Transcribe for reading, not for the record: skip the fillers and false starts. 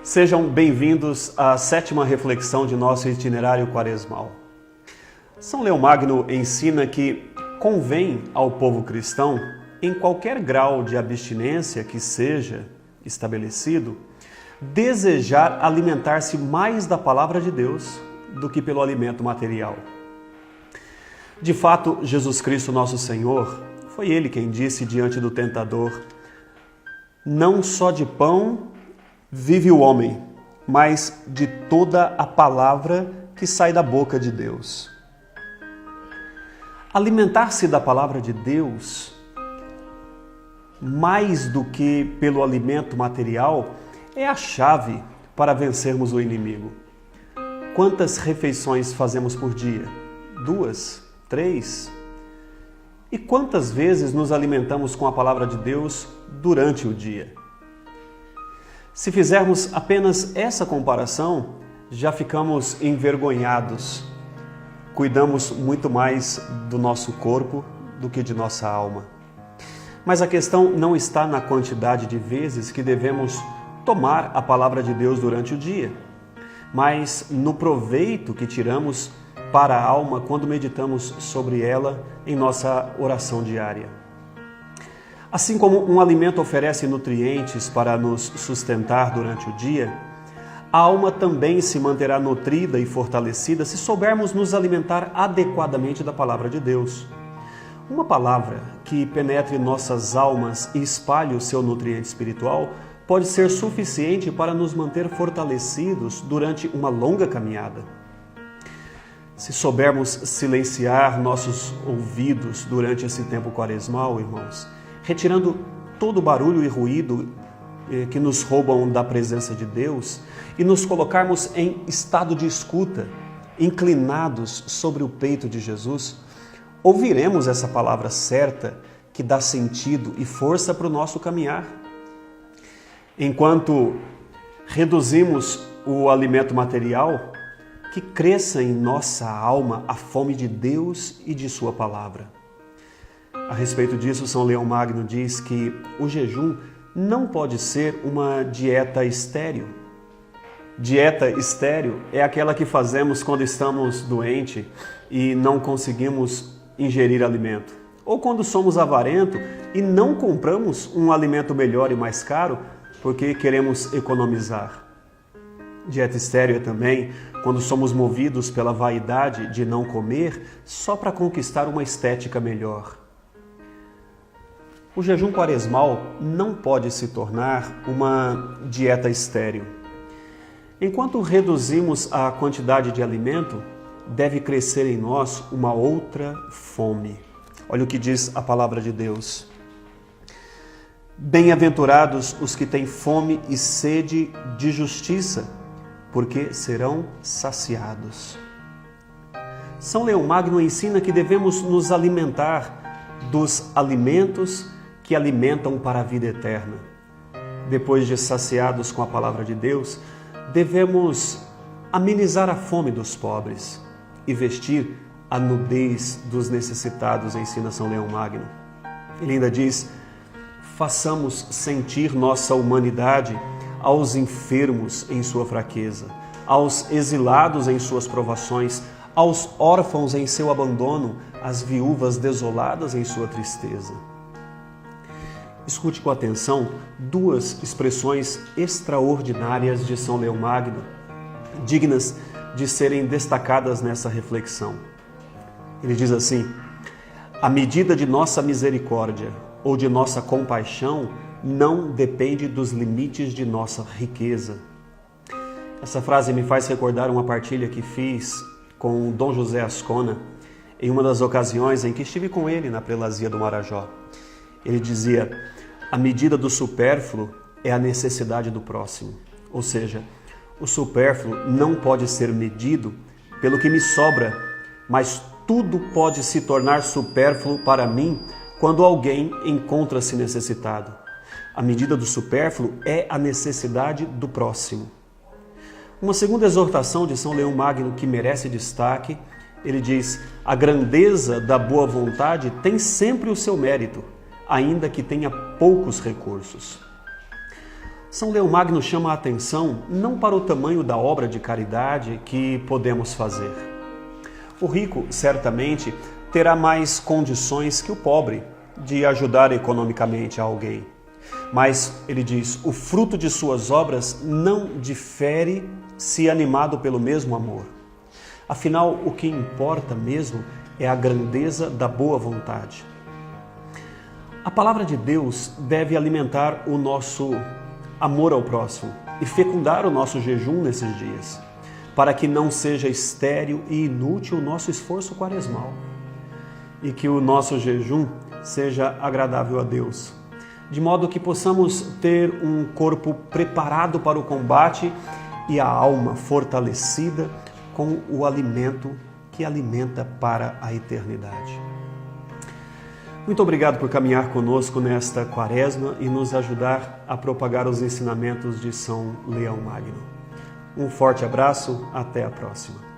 Sejam bem-vindos à sétima reflexão de nosso itinerário quaresmal. São Leão Magno ensina que convém ao povo cristão, em qualquer grau de abstinência que seja estabelecido, desejar alimentar-se mais da palavra de Deus do que pelo alimento material. De fato, Jesus Cristo, nosso Senhor, foi Ele quem disse diante do tentador: não só de pão vive o homem, mas de toda a palavra que sai da boca de Deus. Alimentar-se da palavra de Deus, mais do que pelo alimento material, é a chave para vencermos o inimigo. Quantas refeições fazemos por dia? 2? 3? E quantas vezes nos alimentamos com a palavra de Deus durante o dia? Se fizermos apenas essa comparação, já ficamos envergonhados. Cuidamos muito mais do nosso corpo do que de nossa alma. Mas a questão não está na quantidade de vezes que devemos tomar a palavra de Deus durante o dia, mas no proveito que tiramos para a alma quando meditamos sobre ela em nossa oração diária. Assim como um alimento oferece nutrientes para nos sustentar durante o dia, a alma também se manterá nutrida e fortalecida se soubermos nos alimentar adequadamente da palavra de Deus. Uma palavra que penetre nossas almas e espalhe o seu nutriente espiritual pode ser suficiente para nos manter fortalecidos durante uma longa caminhada. Se soubermos silenciar nossos ouvidos durante esse tempo quaresmal, irmãos, retirando todo o barulho e ruído que nos roubam da presença de Deus e nos colocarmos em estado de escuta, inclinados sobre o peito de Jesus, ouviremos essa palavra certa que dá sentido e força para o nosso caminhar. Enquanto reduzimos o alimento material, que cresça em nossa alma a fome de Deus e de sua palavra. A respeito disso, São Leão Magno diz que o jejum não pode ser uma dieta estéril. Dieta estéril é aquela que fazemos quando estamos doentes e não conseguimos ingerir alimento. Ou quando somos avarentos e não compramos um alimento melhor e mais caro porque queremos economizar. Dieta estéril é também quando somos movidos pela vaidade de não comer só para conquistar uma estética melhor. O jejum quaresmal não pode se tornar uma dieta estéril. Enquanto reduzimos a quantidade de alimento, deve crescer em nós uma outra fome. Olha o que diz a palavra de Deus. Bem-aventurados os que têm fome e sede de justiça, porque serão saciados. São Leão Magno ensina que devemos nos alimentar dos alimentos que alimentam para a vida eterna. Depois de saciados com a palavra de Deus, devemos amenizar a fome dos pobres e vestir a nudez dos necessitados, ensina São Leão Magno. Ele ainda diz: façamos sentir nossa humanidade aos enfermos em sua fraqueza, aos exilados em suas provações, aos órfãos em seu abandono, às viúvas desoladas em sua tristeza. Escute com atenção duas expressões extraordinárias de São Leão Magno, dignas de serem destacadas nessa reflexão. Ele diz assim: a medida de nossa misericórdia ou de nossa compaixão não depende dos limites de nossa riqueza. Essa frase me faz recordar uma partilha que fiz com Dom José Ascona em uma das ocasiões em que estive com ele na prelazia do Marajó. Ele dizia: a medida do supérfluo é a necessidade do próximo. Ou seja, o supérfluo não pode ser medido pelo que me sobra, mas tudo pode se tornar supérfluo para mim quando alguém encontra-se necessitado. A medida do supérfluo é a necessidade do próximo. Uma segunda exortação de São Leão Magno que merece destaque, ele diz: a grandeza da boa vontade tem sempre o seu mérito, ainda que tenha poucos recursos. São Leão Magno chama a atenção não para o tamanho da obra de caridade que podemos fazer. O rico, certamente, terá mais condições que o pobre de ajudar economicamente a alguém. Mas, ele diz, o fruto de suas obras não difere se animado pelo mesmo amor. Afinal, o que importa mesmo é a grandeza da boa vontade. A palavra de Deus deve alimentar o nosso amor ao próximo e fecundar o nosso jejum nesses dias, para que não seja estéril e inútil o nosso esforço quaresmal e que o nosso jejum seja agradável a Deus, de modo que possamos ter um corpo preparado para o combate e a alma fortalecida com o alimento que alimenta para a eternidade. Muito obrigado por caminhar conosco nesta quaresma e nos ajudar a propagar os ensinamentos de São Leão Magno. Um forte abraço, até a próxima.